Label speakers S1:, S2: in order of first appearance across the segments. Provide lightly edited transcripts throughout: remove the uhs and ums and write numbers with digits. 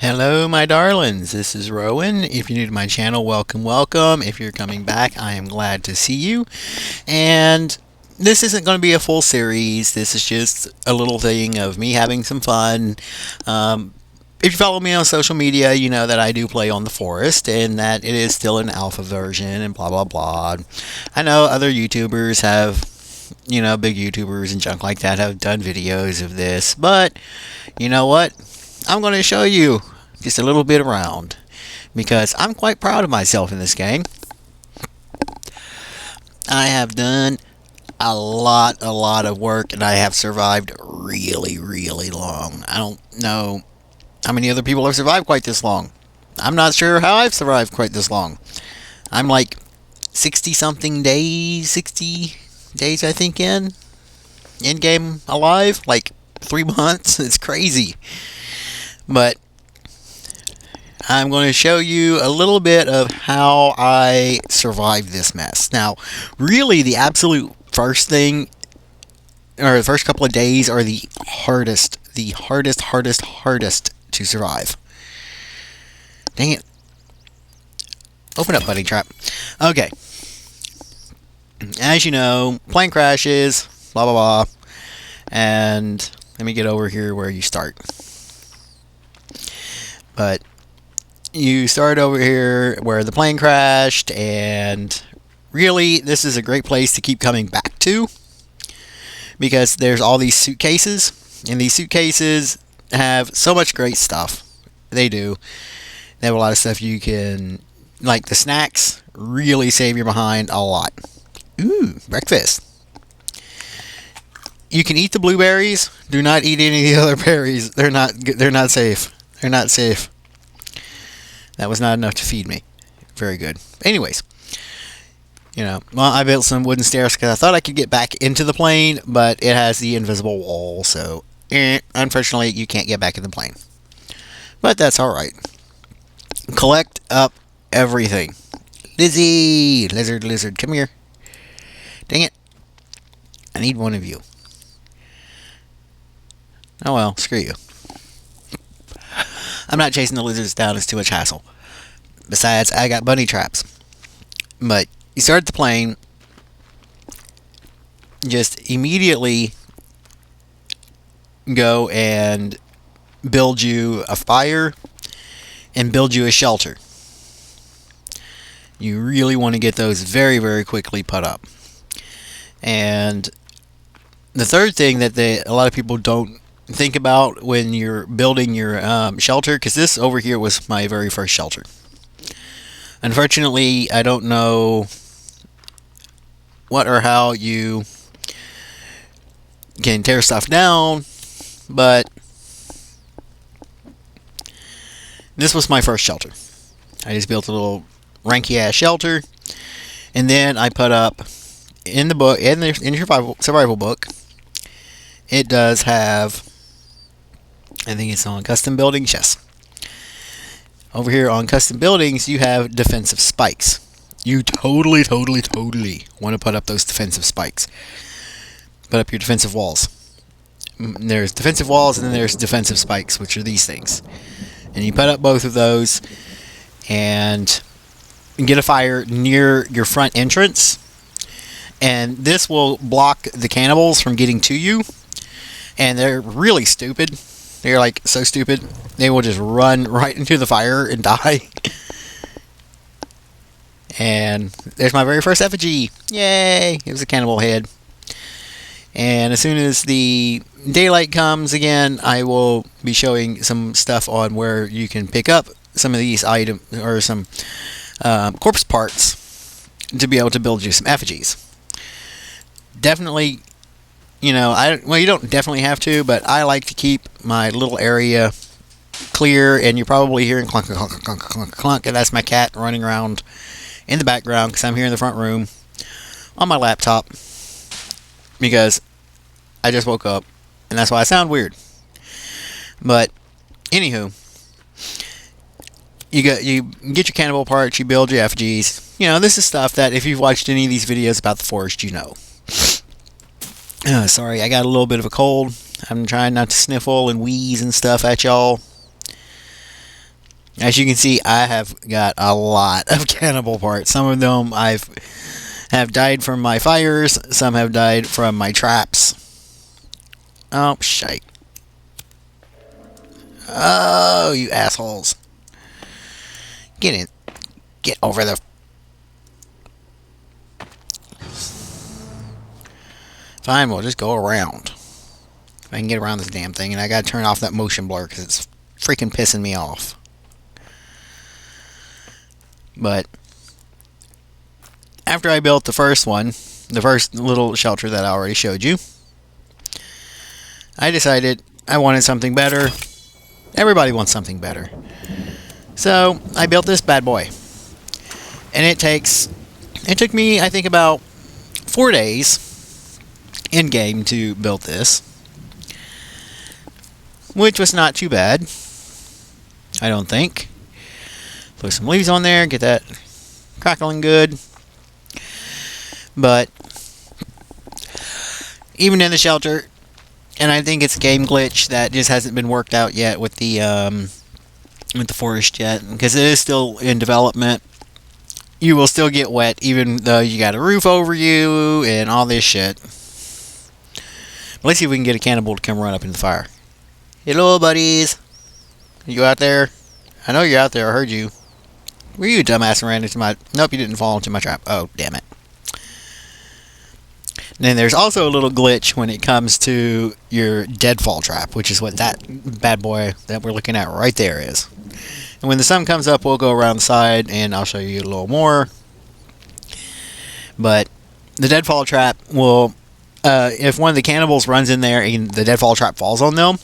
S1: Hello, my darlings. This is Rowan. If you're new to my channel, welcome, welcome. If you're coming back, I am glad to see you. And this isn't going to be a full series. This is just a little thing of me having some fun. If you follow me on social media, you know that I do play on the forest and that it is still an alpha version and blah, blah, blah. I know other YouTubers have, big YouTubers and junk like that have done videos of this, but you know what? I'm going to show you just a little bit around because I'm quite proud of myself in this game. I have done a lot of work and I have survived really, really long. I don't know how many other people have survived quite this long. I'm not sure how I've survived quite this long. I'm like 60 something days, 60 days I think in game alive, like 3 months. It's crazy. But I'm going to show you a little bit of how I survived this mess. Now, really the absolute first thing, or the first couple of days are the hardest to survive. Dang it. Open up, bunny trap. Okay. As you know, plane crashes, blah, blah, blah. And let me get over here where you start. But you start over here where the plane crashed, and really this is a great place to keep coming back to because there's all these suitcases, and these suitcases have so much great stuff. They do. They have a lot of stuff you can, like the snacks, really save your behind a lot. Ooh, breakfast. You can eat the blueberries. Do not eat any of the other berries. They're not safe. They're not safe. That was not enough to feed me. Very good. Anyways, I built some wooden stairs because I thought I could get back into the plane, but it has the invisible wall, so unfortunately you can't get back in the plane. But that's alright. Collect up everything. Lizzie! Lizard, come here. Dang it. I need one of you. Oh well, screw you. I'm not chasing the lizards down, it's too much hassle. Besides, I got bunny traps. But you start the plane, just immediately go and build you a fire and build you a shelter. You really want to get those very, very quickly put up. And the third thing that a lot of people don't think about when you're building your shelter, because this over here was my very first shelter. Unfortunately, I don't know what or how you can tear stuff down, but this was my first shelter. I just built a little ranky ass shelter, and then I put up in the book, in your survival book, it does have, I think it's on custom buildings, yes. Over here on custom buildings, you have defensive spikes. You totally want to put up those defensive spikes. Put up your defensive walls. There's defensive walls and then there's defensive spikes, which are these things. And you put up both of those and get a fire near your front entrance. And this will block the cannibals from getting to you. And they're really stupid. They're like so stupid. They will just run right into the fire and die. And there's my very first effigy. Yay! It was a cannibal head. And as soon as the daylight comes again, I will be showing some stuff on where you can pick up some of these items or some corpse parts to be able to build you some effigies. Definitely, you don't definitely have to, but I like to keep my little area clear, and you're probably hearing clunk, clunk, clunk, clunk, clunk, and that's my cat running around in the background because I'm here in the front room on my laptop because I just woke up, and that's why I sound weird. But anywho, you get your cannibal parts, you build your effigies. This is stuff that if you've watched any of these videos about the forest, you know. Sorry, I got a little bit of a cold. I'm trying not to sniffle and wheeze and stuff at y'all. As you can see, I have got a lot of cannibal parts. Some of them have died from my fires. Some have died from my traps. Oh, shite. Oh, you assholes. Get in. Get over the... Fine, we'll just go around. If I can get around this damn thing. And I gotta turn off that motion blur because it's freaking pissing me off. But after I built the first one, the first little shelter that I already showed you, I decided I wanted something better. Everybody wants something better. So I built this bad boy. And it took me, I think, about 4 days in game to build this, which was not too bad, I don't think. Throw some leaves on there, get that crackling good. But even in the shelter, and I think it's a game glitch that just hasn't been worked out yet with the forest yet, because it is still in development. You will still get wet even though you got a roof over you and all this shit. But let's see if we can get a cannibal to come run up in the fire. Hello, buddies. You out there? I know you're out there. I heard you. Were you dumbass ran into my... Nope, you didn't fall into my trap. Oh, damn it. And then there's also a little glitch when it comes to your deadfall trap, which is what that bad boy that we're looking at right there is. And when the sun comes up, we'll go around the side, and I'll show you a little more. But the deadfall trap will... if one of the cannibals runs in there and the deadfall trap falls on them,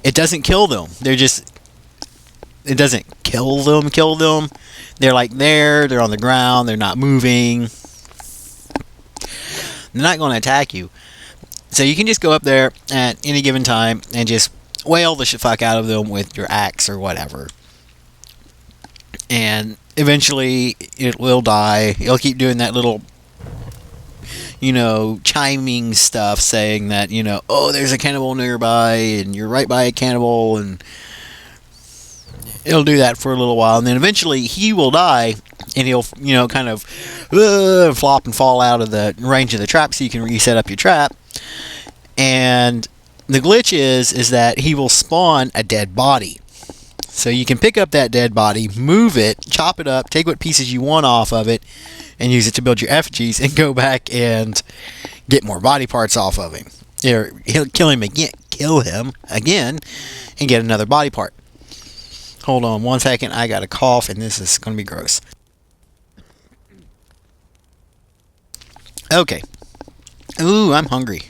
S1: it doesn't kill them. They're just... It doesn't kill them. They're like there, they're on the ground, they're not moving. They're not going to attack you. So you can just go up there at any given time and just wail the fuck out of them with your axe or whatever. And eventually it will die. It'll keep doing that little, chiming stuff saying that, oh, there's a cannibal nearby and you're right by a cannibal, and it'll do that for a little while, and then eventually he will die, and he'll, kind of flop and fall out of the range of the trap, so you can reset up your trap. And the glitch is that he will spawn a dead body. So you can pick up that dead body, move it, chop it up, take what pieces you want off of it, and use it to build your effigies, and go back and get more body parts off of him. He'll kill him again, and get another body part. Hold on 1 second, I got a cough and this is going to be gross. Okay. Ooh, I'm hungry.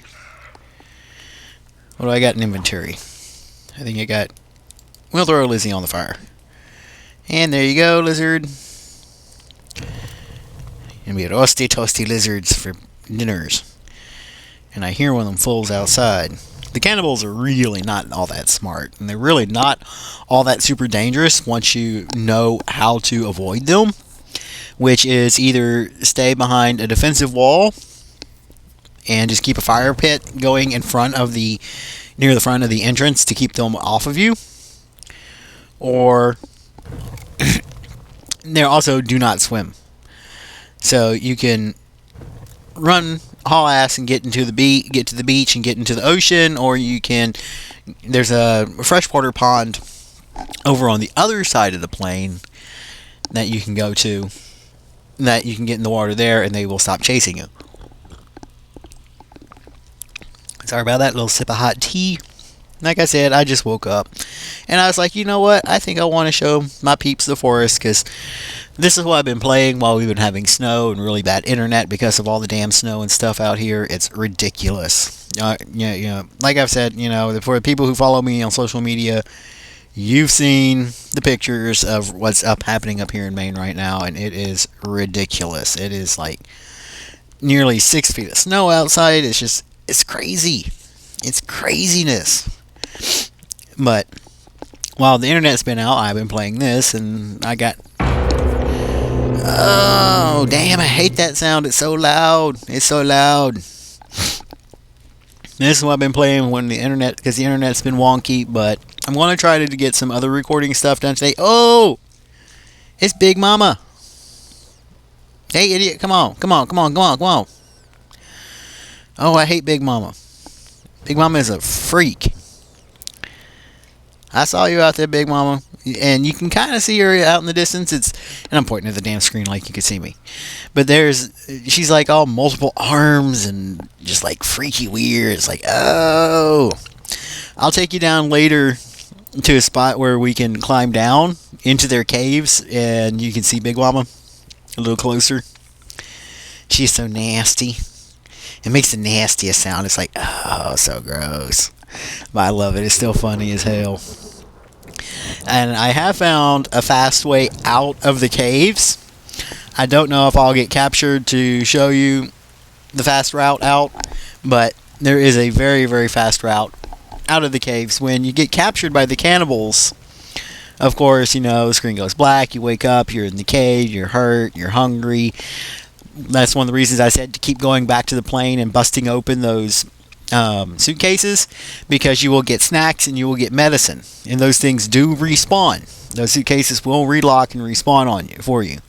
S1: What do I got in inventory? I think I got... We'll throw Lizzie on the fire. And there you go, lizard. And we had roasty toasty lizards for dinners. And I hear one of them fools outside. The cannibals are really not all that smart, and they're really not all that super dangerous once you know how to avoid them, which is either stay behind a defensive wall and just keep a fire pit going in front of near the front of the entrance to keep them off of you, or they also do not swim. So you can run haul ass and get to the beach and get into the ocean, or you can... There's a freshwater pond over on the other side of the plane that you can go to, that you can get in the water there, and they will stop chasing you. Sorry about that, little sip of hot tea. Like I said, I just woke up, and I was like, you know what? I think I want to show my peeps the forest, because this is what I've been playing while we've been having snow and really bad internet because of all the damn snow and stuff out here. It's ridiculous. Like I've said, for the people who follow me on social media, you've seen the pictures of what's happening up here in Maine right now, and it is ridiculous. It is like nearly 6 feet of snow outside. It's crazy. It's craziness. But while the internet's been out, I've been playing this, and I got... Oh, damn, I hate that sound. It's so loud. It's so loud. This is what I've been playing when the internet, because the internet's been wonky. But I'm going to try to get some other recording stuff done today. Oh, it's Big Mama. Hey, idiot! Come on, come on, come on, come on, come on. Oh, I hate Big Mama. Big Mama is a freak. I saw you out there, Big Mama, and you can kind of see her out in the distance. And I'm pointing at the damn screen like you can see me. But she's like all multiple arms and just like freaky weird. It's like, oh, I'll take you down later to a spot where we can climb down into their caves, and you can see Big Mama a little closer. She's so nasty. It makes the nastiest sound. It's like, oh, so gross. But I love it. It's still funny as hell. And I have found a fast way out of the caves. I don't know if I'll get captured to show you the fast route out, but there is a very, very fast route out of the caves. When you get captured by the cannibals, of course, the screen goes black, you wake up, you're in the cave, you're hurt, you're hungry. That's one of the reasons I said to keep going back to the plane and busting open those suitcases, because you will get snacks and you will get medicine, and those things do respawn. Those suitcases will relock and respawn for you,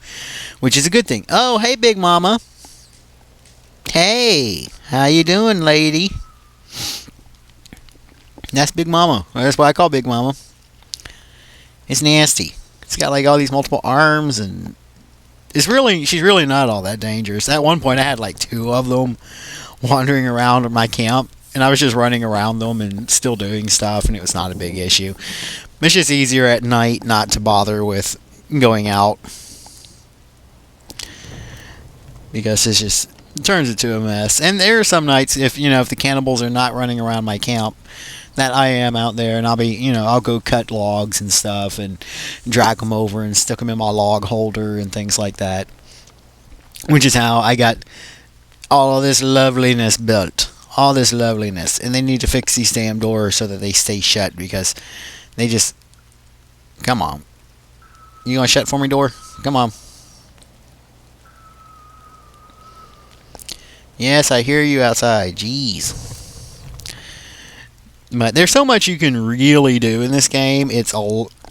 S1: which is a good thing. Oh, hey, Big Mama. Hey, how you doing, lady? That's Big Mama. That's what I call Big Mama. It's nasty. It's got like all these multiple arms, and she's really not all that dangerous. At one point I had like 2 of them wandering around my camp, and I was just running around them and still doing stuff, and it was not a big issue. It's just easier at night not to bother with going out, because it turns into a mess. And there are some nights, if the cannibals are not running around my camp, that I am out there, and I'll go cut logs and stuff and drag them over and stick them in my log holder and things like that, which is how I got all of this loveliness built. All this loveliness. And they need to fix these damn doors so that they stay shut, because they just... Come on. You gonna shut for me, door? Come on. Yes, I hear you outside. Jeez. But there's so much you can really do in this game.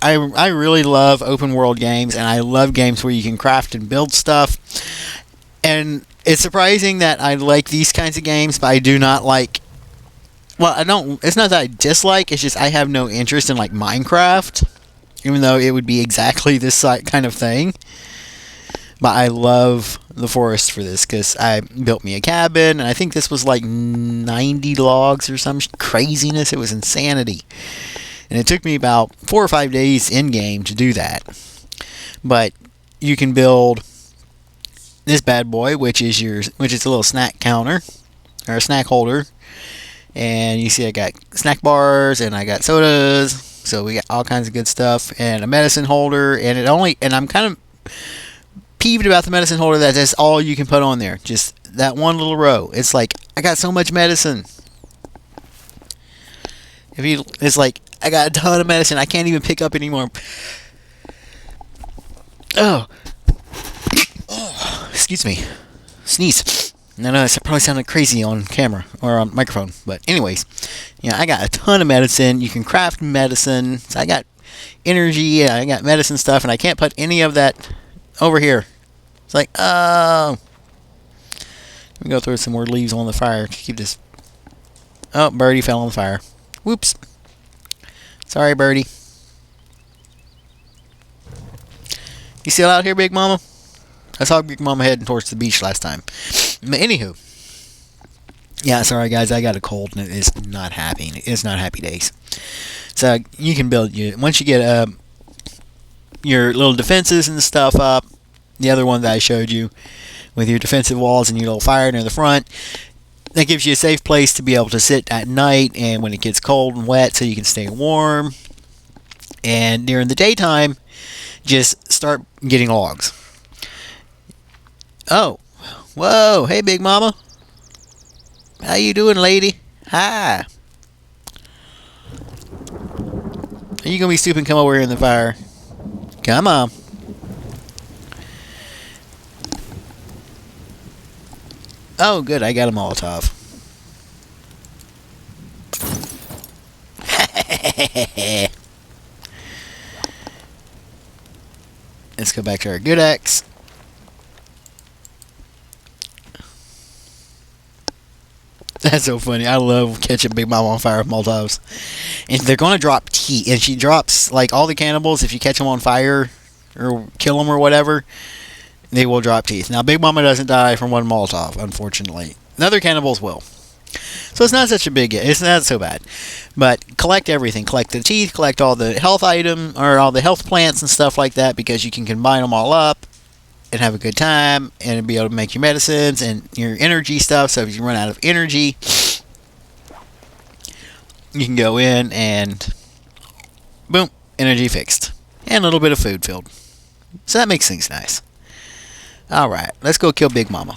S1: I really love open world games, and I love games where you can craft and build stuff. And it's surprising that I like these kinds of games, but I do not like... Well, it's not that I dislike, it's just I have no interest in like Minecraft, even though it would be exactly this kind of thing. But I love the forest for this, because I built me a cabin, and I think this was like 90 logs or some craziness. It was insanity. And it took me about 4 or 5 days in-game to do that. But you can build this bad boy, which is a little snack counter, or a snack holder. And you see I got snack bars, and I got sodas, so we got all kinds of good stuff, and a medicine holder, and I'm kind of peeved about the medicine holder that that's all you can put on there. Just that one little row. It's like, I got so much medicine. It's like, I got a ton of medicine. I can't even pick up anymore. Oh, excuse me. Sneeze. No, that probably sounded crazy on camera or on microphone. But anyways, I got a ton of medicine. You can craft medicine. So I got energy. I got medicine stuff, and I can't put any of that over here. It's like, oh. Let me go throw some more leaves on the fire to keep this. Oh, birdie fell on the fire. Whoops. Sorry, birdie. You still out here, Big Mama? I saw Big Mama heading towards the beach last time. But anywho. Yeah, sorry guys, I got a cold and it is not happy. It's not happy days. So you can build once you get your little defenses and stuff up, the other one that I showed you with your defensive walls and your little fire near the front, that gives you a safe place to be able to sit at night and when it gets cold and wet, so you can stay warm. And during the daytime, just start getting logs. Oh, whoa, hey Big Mama. How you doing, lady? Hi. Are you gonna be stupid and come over here in the fire? Come on. Oh, good, I got a Molotov. Let's go back to our good axe. That's so funny. I love catching Big Mama on fire with Molotovs. And they're going to drop teeth. And she drops, like, all the cannibals, if you catch them on fire or kill them or whatever, they will drop teeth. Now, Big Mama doesn't die from one Molotov, unfortunately. The other cannibals will. So it's not such a big... It's not so bad. But collect everything. Collect the teeth, collect all the health item, or all the health plants and stuff like that, because you can combine them all up and have a good time and be able to make your medicines and your energy stuff. So if you run out of energy, you can go in and boom, energy fixed. And a little bit of food filled. So that makes things nice. Alright, let's go kill Big Mama.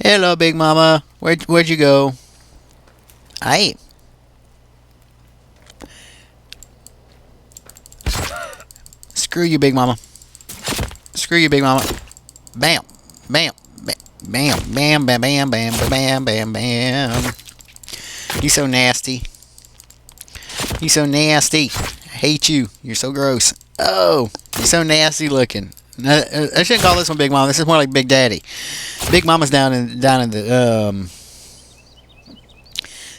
S1: Hello, Big Mama. Where'd you go? Aye. Screw you, Big Mama. Screw you, Big Mama. Bam. Bam. Bam. Bam. Bam. Bam. Bam. Bam. Bam. Bam. You so nasty. You so nasty. I hate you. You're so gross. Oh, you're so nasty looking. I shouldn't call this one Big Mama. This is more like Big Daddy. Big Mama's down in the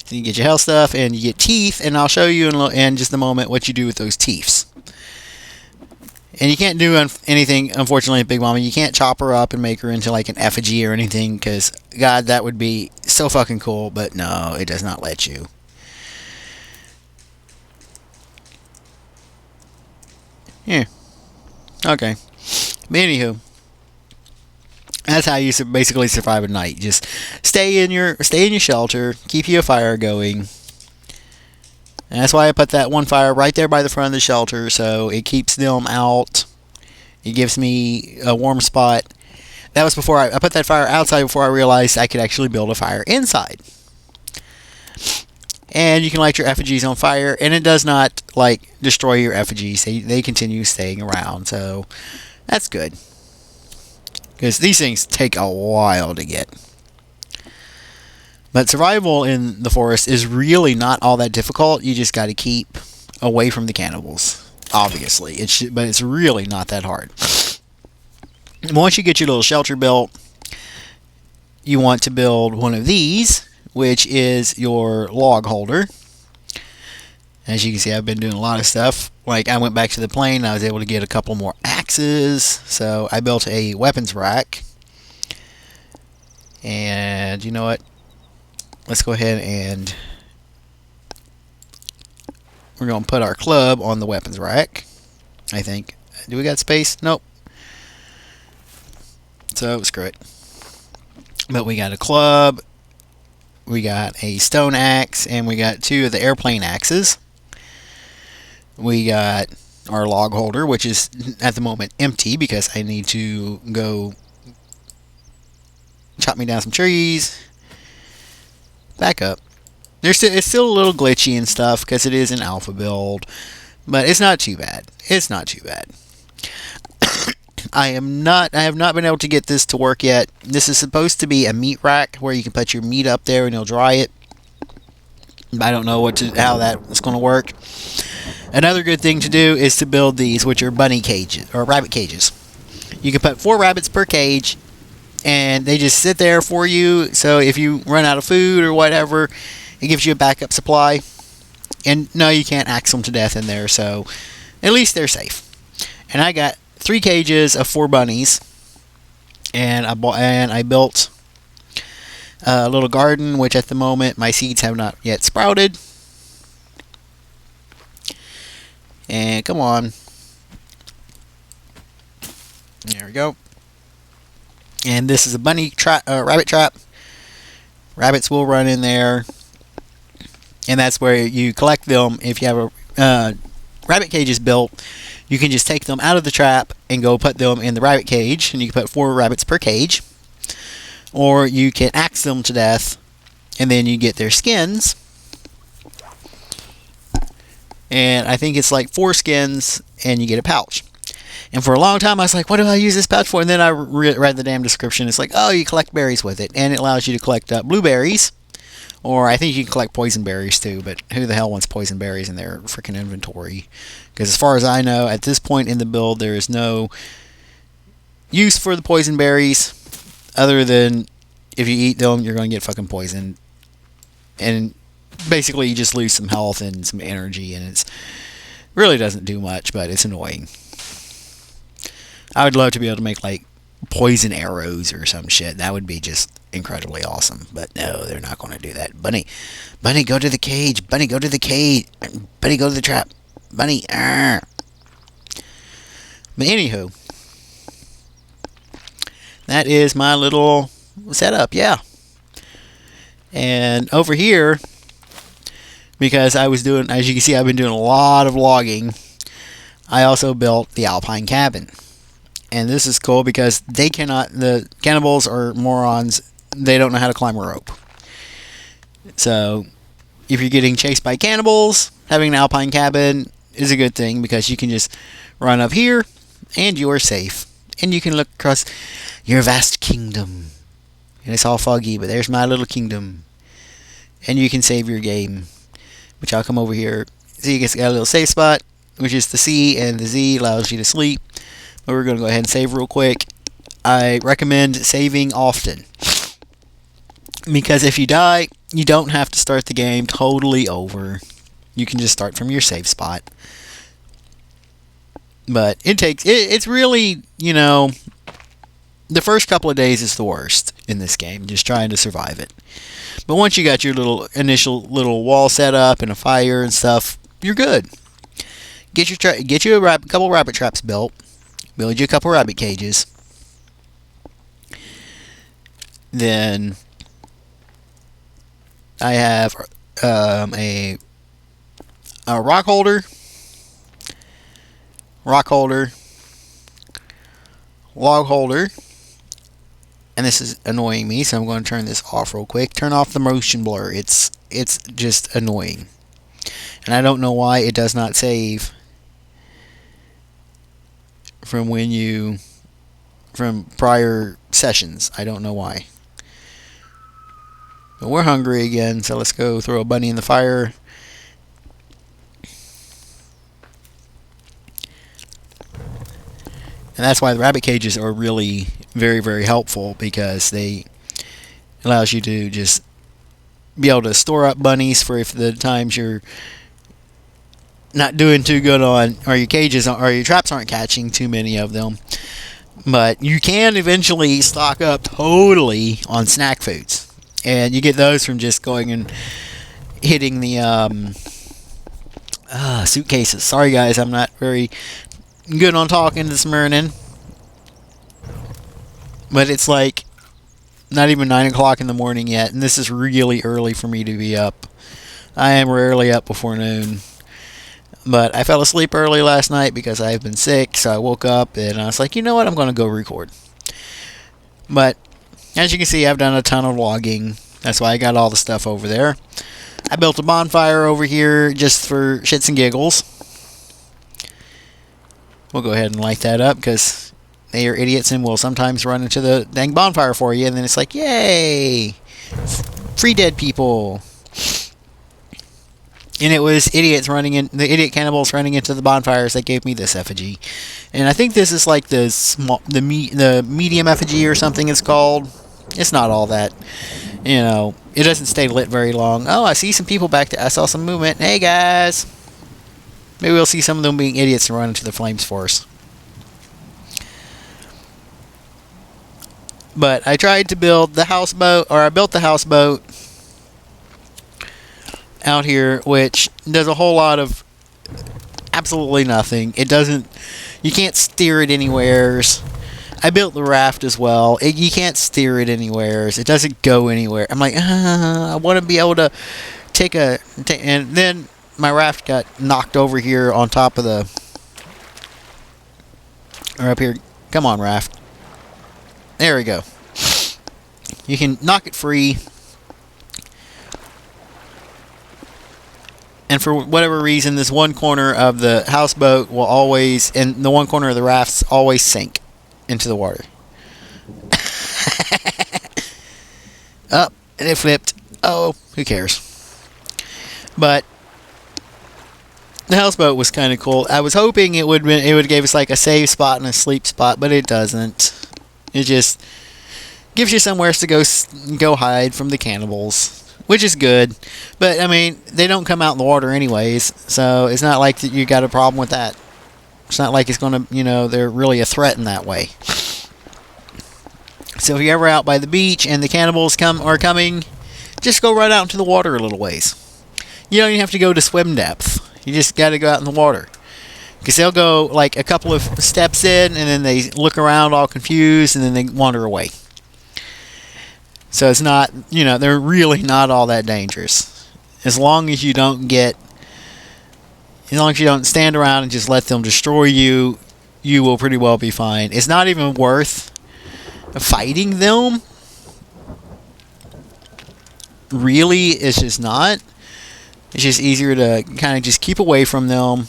S1: So you get your health stuff and you get teeth, and I'll show you in just a moment what you do with those teeths. And you can't do anything, unfortunately, with Big Mama. You can't chop her up and make her into like an effigy or anything, because, God, that would be so fucking cool. But no, it does not let you. Yeah. Okay. But anywho, that's how you basically survive a night. Just stay in your shelter, keep your fire going. And that's why I put that one fire right there by the front of the shelter, so it keeps them out. It gives me a warm spot. That was before I put that fire outside before I realized I could actually build a fire inside. And you can light your effigies on fire, and it does not like destroy your effigies. They continue staying around, so that's good. Because these things take a while to get. But survival in the forest is really not all that difficult. You just got to keep away from the cannibals. Obviously. But it's really not that hard. Once you get your little shelter built, you want to build one of these, which is your log holder. As you can see, I've been doing a lot of stuff. Like, I went back to the plane, and I was able to get a couple more axes. So I built a weapons rack. And you know what? Let's go ahead and we're going to put our club on the weapons rack, I think. Do we got space? Nope. So, screw it. But we got a club, we got a stone axe, and we got two of the airplane axes. We got our log holder, which is at the moment empty because I need to go chop me down some trees. Back up. It's still a little glitchy and stuff because it is an alpha build, but it's not too bad. It's not too bad. I have not been able to get this to work yet. This is supposed to be a meat rack where you can put your meat up there and you'll dry it. I don't know how that's going to work. Another good thing to do is to build these, which are bunny cages or rabbit cages. You can put 4 rabbits per cage, and they just sit there for you. So if you run out of food or whatever, it gives you a backup supply. And no, you can't axe them to death in there, so at least they're safe. And I got 3 cages of 4 bunnies, and I built a little garden, which at the moment my seeds have not yet sprouted. And come on, there we go. And this is a rabbit trap. Rabbits will run in there, and that's where you collect them. If you have a rabbit cages built, you can just take them out of the trap and go put them in the rabbit cage, and you can put 4 rabbits per cage. Or you can axe them to death, and then you get their skins. And I think it's like 4 skins, and you get a pouch. And for a long time, I was like, what do I use this pouch for? And then I read the damn description. It's like, oh, you collect berries with it. And it allows you to collect blueberries, Or I think you can collect poison berries too, but who the hell wants poison berries in their freaking inventory? Because as far as I know, at this point in the build, there is no use for the poison berries other than if you eat them, you're going to get fucking poisoned. And basically, you just lose some health and some energy, and it's really doesn't do much, but it's annoying. I would love to be able to make like poison arrows or some shit. That would be just incredibly awesome. But no, they're not going to do that. Bunny, go to the cage. Bunny, go to the cage. Bunny, go to the trap. Bunny, argh. But anywho, that is my little setup, yeah. And over here, because I was doing, as you can see, I've been doing a lot of logging, I also built the Alpine cabin. And this is cool because the cannibals are morons, they don't know how to climb a rope. So, if you're getting chased by cannibals, having an Alpine cabin is a good thing because you can just run up here and you're safe. And you can look across your vast kingdom. And it's all foggy, but there's my little kingdom. And you can save your game, which I'll come over here. So you got a little safe spot, which is the C, and the Z allows you to sleep. But we're going to go ahead and save real quick. I recommend saving often, because if you die, you don't have to start the game totally over. You can just start from your save spot. But it's really, the first couple of days is the worst in this game, just trying to survive it. But once you got your initial little wall set up and a fire and stuff, you're good. Get you a couple rabbit traps built. Build you a couple rabbit cages. Then I have a rock holder, log holder. And this is annoying me, so I'm going to turn this off real quick. Turn off the motion blur. It's just annoying. And I don't know why it does not save from prior sessions. I don't know why. But we're hungry again, so let's go throw a bunny in the fire. And that's why the rabbit cages are really very, very helpful, because they allows you to just be able to store up bunnies for if the times you're not doing too good on, or your cages or your traps aren't catching too many of them. But you can eventually stock up totally on snack foods, and you get those from just going and hitting the suitcases. Sorry guys, I'm not very good on talking this morning, but it's like not even 9 o'clock in the morning yet, and this is really early for me to be up. I am rarely up before noon, but I fell asleep early last night because I've been sick, so I woke up and I was like, you know what, I'm going to go record. But as you can see, I've done a ton of logging. That's why I got all the stuff over there. I built a bonfire over here just for shits and giggles. We'll go ahead and light that up because they are idiots and will sometimes run into the dang bonfire for you, and then it's like, yay! Free dead people! And it was the idiot cannibals running into the bonfires that gave me this effigy. And I think this is like the medium effigy or something it's called. It's not all that, it doesn't stay lit very long. Oh, I see some people back there. I saw some movement. Hey guys! Maybe we'll see some of them being idiots and run into the flames for us. But I tried to build the houseboat, or I built the houseboat out here, which does a whole lot of absolutely nothing. You can't steer it anywheres. I built the raft as well. You can't steer it anywheres. It doesn't go anywhere. I'm like, I want to be able to and then my raft got knocked over here on top of or up here. Come on, raft. There we go. You can knock it free. And for whatever reason, this one corner of the houseboat will always, and the one corner of the rafts always sink into the water. Up, and it flipped. Oh, who cares? But the houseboat was kind of cool. I was hoping it would give us like a save spot and a sleep spot, but it doesn't. It just gives you somewhere to go hide from the cannibals, which is good. But I mean, they don't come out in the water anyways, so it's not like that you got a problem with that. It's not like it's going to, they're really a threat in that way. So if you're ever out by the beach and the cannibals are coming, just go right out into the water a little ways. You don't even have to go to swim depth. You just got to go out in the water. Because they'll go like a couple of steps in, and then they look around all confused, and then they wander away. So it's not, they're really not all that dangerous. As long as you don't stand around and just let them destroy you, you will pretty well be fine. It's not even worth fighting them. Really, it's just not. It's just easier to kind of just keep away from them.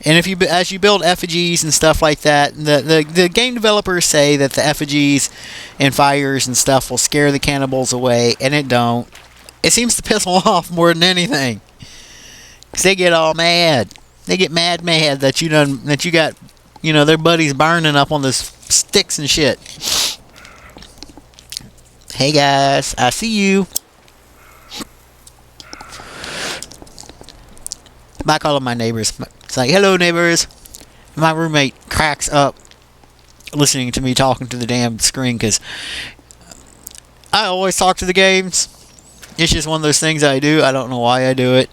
S1: And as you build effigies and stuff like that, the game developers say that the effigies and fires and stuff will scare the cannibals away, and it don't. It seems to piss them off more than anything. 'Cause they get all mad. They get mad that you got, their buddies burning up on the sticks and shit. Hey guys, I see you. I call them my neighbors. It's like, hello neighbors. My roommate cracks up listening to me talking to the damn screen because I always talk to the games. It's just one of those things I do. I don't know why I do it.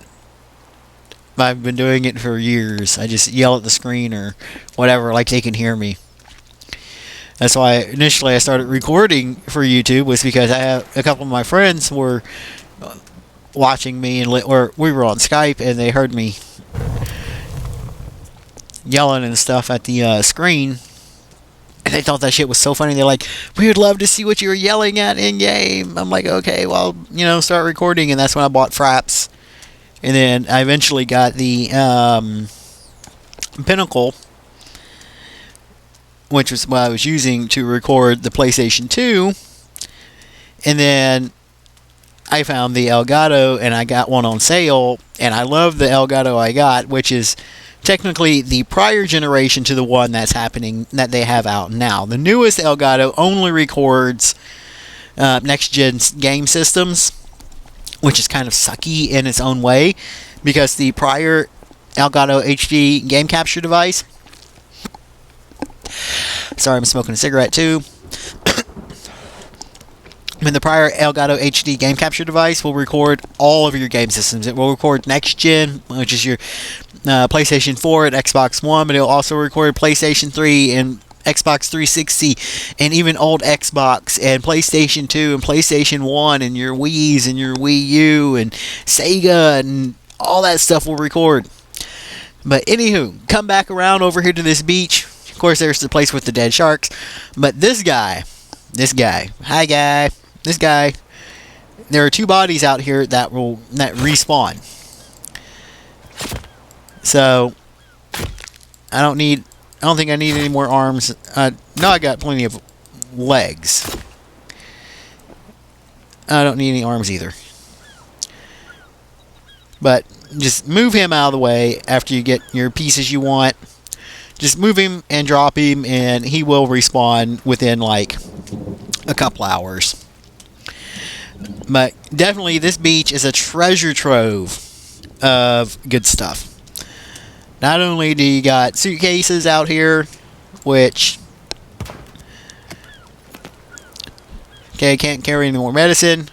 S1: I've been doing it for years. I just yell at the screen or whatever, like they can hear me. That's why initially I started recording for YouTube, was because I have a couple of my friends were watching me, or we were on Skype, and they heard me yelling and stuff at the screen, and they thought that shit was so funny. They're like, we would love to see what you were yelling at in game. I'm like, okay, well, start recording. And that's when I bought Fraps, and then I eventually got the Pinnacle, which was what I was using to record the PlayStation 2, and then I found the Elgato, and I got one on sale, and I love the Elgato I got, which is technically the prior generation to the one that they have out now. The newest Elgato only records next-gen game systems, which is kind of sucky in its own way, because the prior Elgato HD game capture device... Sorry, I'm smoking a cigarette too. The prior Elgato HD game capture device will record all of your game systems. It will record next gen, which is your PlayStation 4 and Xbox One, but it will also record PlayStation 3 and Xbox 360 and even old Xbox and PlayStation 2 and PlayStation 1 and your Wii's and your Wii U and Sega, and all that stuff will record. But anywho, come back around over here to this beach. Of course, there's the place with the dead sharks. But this guy, hi guy. This guy, there are two bodies out here that respawn. So I don't think I need any more arms. No, I got plenty of legs. I don't need any arms either. But just move him out of the way after you get your pieces you want. Just move him and drop him, and he will respawn within like a couple hours. But definitely, this beach is a treasure trove of good stuff. Not only do you got suitcases out here, which, okay, can't carry any more medicine,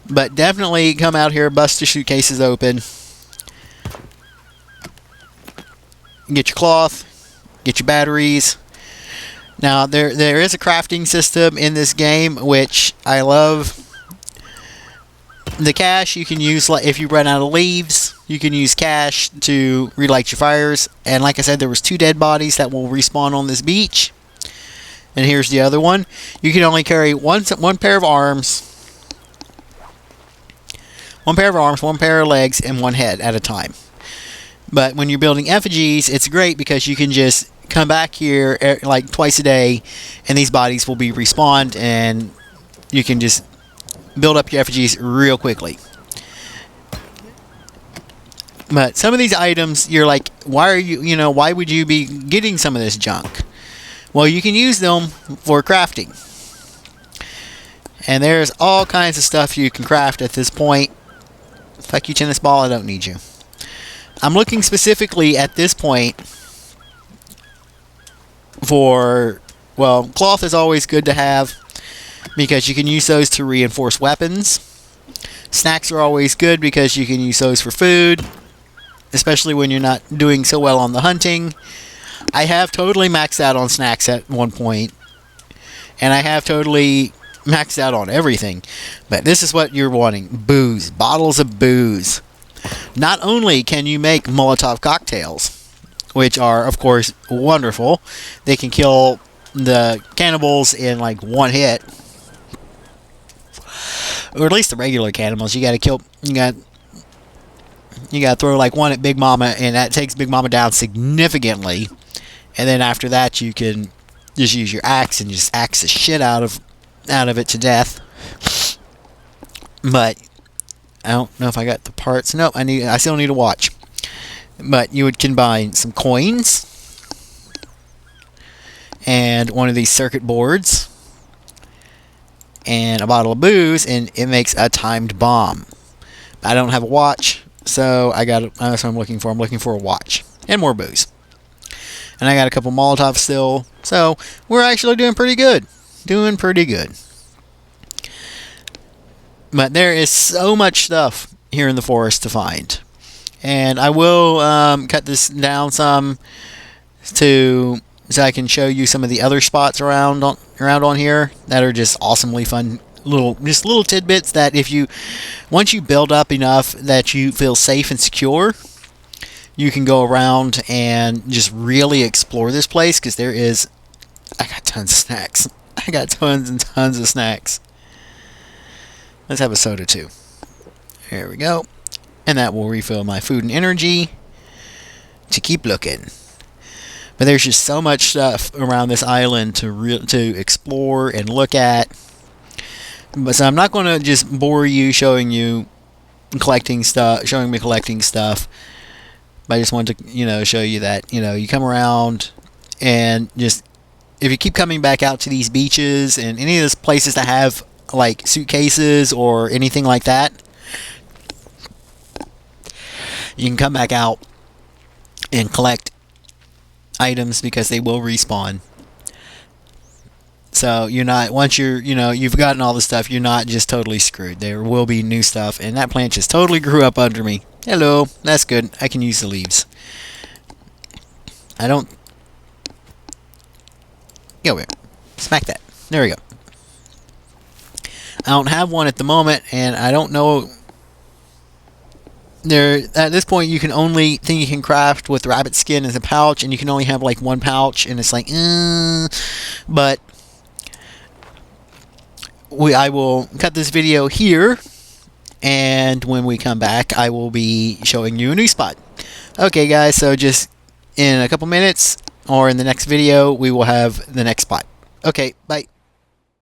S1: but definitely come out here, bust your suitcases open, get your cloth, get your batteries. Now, there is a crafting system in this game, which I love. The cash you can use, like if you run out of leaves, you can use cash to relight your fires. And like I said, there was 2 dead bodies that will respawn on this beach. And here's the other one. You can only carry one pair of arms, one pair of legs, and one head at a time. But when you're building effigies, it's great because you can just come back here like twice a day, and these bodies will be respawned, and you can just build up your effigies real quickly. But some of these items, you're like, why are you, why would you be getting some of this junk? Well, you can use them for crafting. And there's all kinds of stuff you can craft at this point. Fuck you, tennis ball, I don't need you. I'm looking specifically at this point for, well, cloth is always good to have because you can use those to reinforce weapons. Snacks are always good because you can use those for food, especially when you're not doing so well on the hunting. I have totally maxed out on snacks at one point, and I have totally maxed out on everything. But this is what you're wanting: booze, bottles of booze. Not only can you make Molotov cocktails, which are of course wonderful, they can kill the cannibals in like one hit, or at least the regular cannibals. You gotta kill, you gotta throw like one at Big Mama, and that takes Big Mama down significantly. And then after that, you can just use your axe and just axe the shit out of it to death. But I don't know if I got the parts. Nope, I still need to watch. But you would combine some coins and one of these circuit boards and a bottle of booze, and it makes a timed bomb. I don't have a watch, so that's what I'm looking for. I'm looking for a watch and more booze. And I got a couple Molotovs still, so we're actually doing pretty good. Doing pretty good. But there is so much stuff here in the forest to find. And I will cut this down some so I can show you some of the other spots around on here that are just awesomely fun. Little tidbits that once you build up enough that you feel safe and secure, you can go around and just really explore this place, because I got tons of snacks. I got tons and tons of snacks. Let's have a soda too. There we go. And that will refill my food and energy to keep looking. But there's just so much stuff around this island to explore and look at. But so I'm not going to just bore you showing me collecting stuff. But I just wanted to, show you that, you come around and just, if you keep coming back out to these beaches and any of those places that have like suitcases or anything like that, you can come back out and collect items because they will respawn. So once you've gotten all the stuff, you're not just totally screwed. There will be new stuff, and that plant just totally grew up under me. Hello, that's good. I can use the leaves. Go here. Smack that. There we go. I don't have one at the moment, and I don't know. At this point, you can only think you can craft with rabbit skin as a pouch, and you can only have like one pouch, and it's like, but I will cut this video here, and when we come back, I will be showing you a new spot. Okay, guys, so just in a couple minutes, or in the next video, we will have the next spot. Okay, bye.